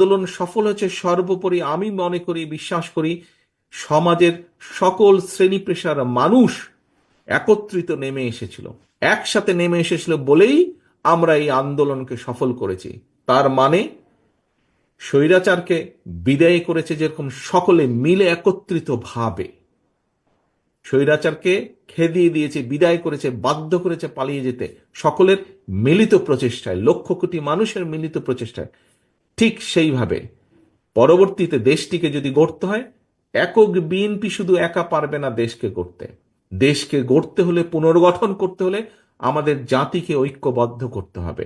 আন্দোলন সফল হয়েছে সর্বোপরি আমি মনে করি, বিশ্বাস করি, সমাজের সকল শ্রেণী পেশার মানুষ একত্রিত নেমে এসেছিল, একসাথে নেমে এসেছিল বলেই আমরা এই আন্দোলনকে সফল করেছি। তার মানে স্বৈরাচারকে বিদায় করেছে যেরকম সকলে মিলে একত্রিত ভাবে, স্বৈরাচারকে খেদিয়ে দিয়েছে, বিদায় করেছে, বাধ্য করেছে পালিয়ে যেতে সকলের মিলিত প্রচেষ্টায়, লক্ষ কোটি মানুষের মিলিত প্রচেষ্টায়। ঠিক সেইভাবে পরবর্তীতে দেশটিকে যদি গড়তে হয়, একক বিএনপি শুধু একা পারবে না দেশকে গড়তে। দেশকে গড়তে হলে, পুনর্গঠন করতে হলে আমাদের জাতিকে ঐক্যবদ্ধ করতে হবে,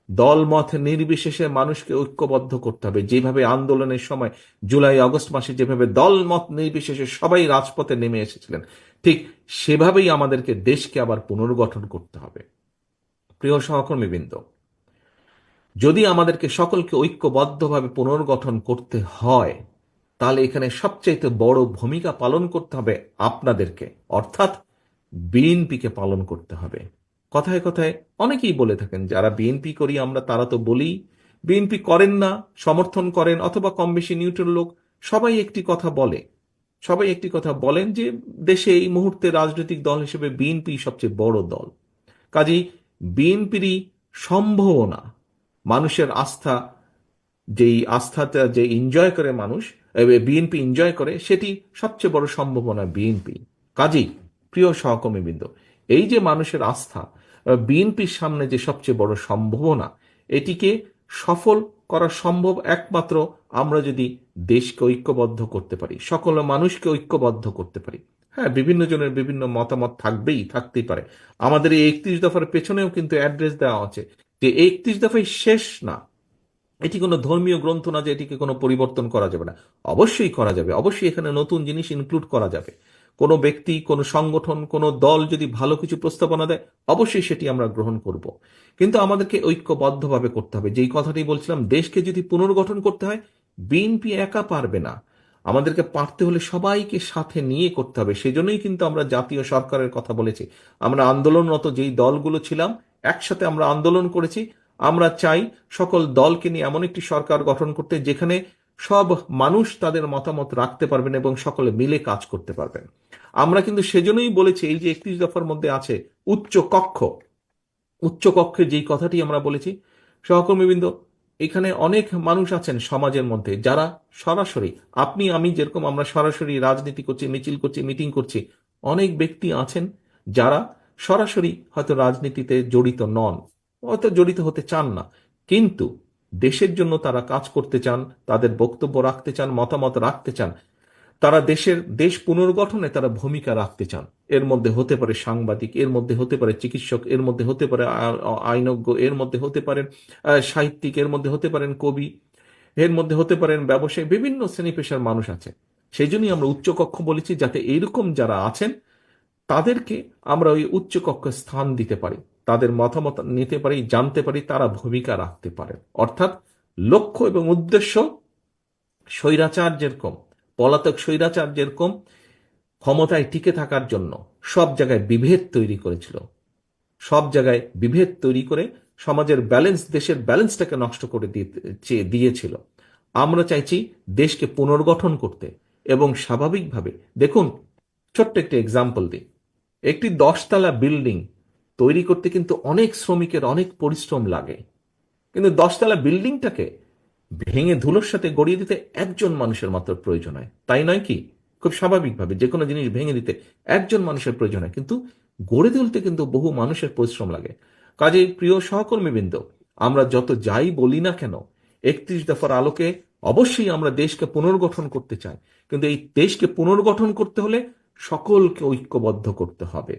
দলমত নির্বিশেষে মানুষকে ঐক্যবদ্ধ করতে হবে। যেভাবে আন্দোলনের সময় জুলাই আগস্ট মাসে যেভাবে দলমত নির্বিশেষে সবাই রাজপথে নেমে এসেছিলেন, ঠিক সেভাবেই আমাদেরকে দেশকে আবার পুনর্গঠন করতে হবে। প্রিয় সহকর্মীবৃন্দ, যদি আমাদেরকে সকলকে ঐক্যবদ্ধভাবে পুনর্গঠন করতে হয়, তাহলে এখানে সবচাইতে বড় ভূমিকা পালন করতে হবে আপনাদেরকে, অর্থাৎ বিএনপিকে পালন করতে হবে। কথায় কথায় অনেকেই বলে থাকেন, যারা বিএনপি করি আমরা তারা তো বলি, বিএনপি করেন না, সমর্থন করেন অথবা কম বেশি নিউট্রাল লোক, সবাই একটি কথা বলে, সবাই একটি কথা বলেন যে দেশে এই মুহূর্তে রাজনৈতিক দল হিসেবে বিএনপি সবচেয়ে বড় দল। কাজেই বিএনপিরই সম্ভাবনা, মানুষের আস্থা, যেই আস্থাটা যে এনজয় করে মানুষ, বিএনপি এনজয় করে, সেটি সবচেয়ে বড় সম্ভাবনা বিএনপি। কাজেই প্রিয় সহকর্মীবৃন্দ, এই যে মানুষের আস্থা, বিএনপির সামনে যে সবচেয়ে বড় সম্ভাবনা, এটিকে সফল করা সম্ভব একমাত্র আমরা যদি দেশকে ঐক্যবদ্ধ করতে পারি, সকল মানুষকে ঐক্যবদ্ধ করতে পারি। হ্যাঁ, বিভিন্ন জনের বিভিন্ন মতামত থাকতেই পারে। আমাদের এই 31 দফার পেছনেও কিন্তু অ্যাড্রেস দেওয়া আছে যে 31 দফাই শেষ না, এটি কোনো ধর্মীয় গ্রন্থ না যে এটিকে কোনো পরিবর্তন করা যাবে না। অবশ্যই করা যাবে, অবশ্যই এখানে নতুন জিনিস ইনক্লুড করা যাবে। কোনো ব্যক্তি, কোনো সংগঠন, কোনো দল যদি ভালো কিছু প্রস্তাবনা দেয়, অবশ্যই সেটি আমরা গ্রহণ করব। কিন্তু আমাদেরকে ঐক্যবদ্ধভাবে করতে হবে। যেই কথাটি বলছিলাম, দেশকে যদি পুনর্গঠন করতে হয়, বিএনপি একা পারবে না, আমাদেরকে পারতে হলে সবাইকে সাথে নিয়ে করতে হবে। সেজন্যই কিন্তু আমরা জাতীয় সরকারের কথা বলেছি। আমরা আন্দোলনরত যেই দলগুলো ছিলাম, একসাথে আমরা আন্দোলন করেছি। আমরা চাই সকল দলকে নিয়ে এমন একটি সরকার গঠন করতে যেখানে সব মানুষ তাদের মতামত রাখতে পারবেন এবং সকলে মিলে কাজ করতে পারবেন। আমরা কিন্তু সেজন্যই বলেছি, এই যে 31 দফার মধ্যে আছে উচ্চ কক্ষ, উচ্চ কক্ষে যেই কথাটি আমরা বলেছি, সহকর্মীবৃন্দ, এখানে অনেক মানুষ আছেন সমাজের মধ্যে যারা সরাসরি, আপনি আমি যেরকম আমরা সরাসরি রাজনীতি করছি, মিছিল করছি, মিটিং করছি, অনেক ব্যক্তি আছেন যারা সরাসরি হয়তো রাজনীতিতে জড়িত নন, হয়তো জড়িত হতে চান না, কিন্তু দেশের জন্য তারা কাজ করতে চান, তাদের বক্তব্য রাখতে চান, মতামত রাখতে চান, তারা দেশ পুনর্গঠনে তারা ভূমিকা রাখতে চান। এর মধ্যে হতে পারে সাংবাদিক, এর মধ্যে হতে পারে চিকিৎসক, এর মধ্যে হতে পারে আইনজ্ঞ, এর মধ্যে হতে পারেন সাহিত্যিক, এর মধ্যে হতে পারেন কবি, এর মধ্যে হতে পারেন ব্যবসায়ী, বিভিন্ন শ্রেণী পেশার মানুষ আছে। সেই জন্যই আমরা উচ্চকক্ষ বলেছি, যাতে এইরকম যারা আছেন তাদেরকে আমরা ওই উচ্চকক্ষে স্থান দিতে পারি, তাদের মতামত নিতে পারি, জানতে পারি, তারা ভূমিকা রাখতে পারেন। অর্থাৎ লক্ষ্য এবং উদ্দেশ্য, স্বৈরাচার যেরকম, পলাতক স্বৈরাচার যেরকম ক্ষমতায় টিকে থাকার জন্য সব জায়গায় বিভেদ তৈরি করেছিল, সব জায়গায় বিভেদ তৈরি করে সমাজের ব্যালেন্স, দেশের ব্যালেন্সটাকে নষ্ট করে দিয়েছিল। আমরা চাইছি দেশকে পুনর্গঠন করতে এবং স্বাভাবিকভাবে, দেখুন ছোট্ট একটি এক্সাম্পল দিই, একটি 10 তলা বিল্ডিং তৈরি করতে কিন্তু অনেক শ্রমিকের অনেক পরিশ্রম লাগে, কিন্তু 10 তলা বিল্ডিংটাকে ভেঙে ধুলোর সাথে গড়িয়ে দিতে একজন মানুষের মাত্র প্রয়োজন হয়, তাই নয় কি? খুব স্বাভাবিকভাবে যে কোনো জিনিস ভেঙে দিতে একজন মানুষের প্রয়োজন হয়, কিন্তু গড়ে তুলতে কিন্তু বহু মানুষের পরিশ্রম লাগে। কাজে প্রিয় সহকর্মীবৃন্দ, আমরা যত যাই বলি না কেন, 31 দফার আলোকে অবশ্যই আমরা দেশকে পুনর্গঠন করতে চাই, কিন্তু এই দেশকে পুনর্গঠন করতে হলে সকলকে ঐক্যবদ্ধ করতে হবে।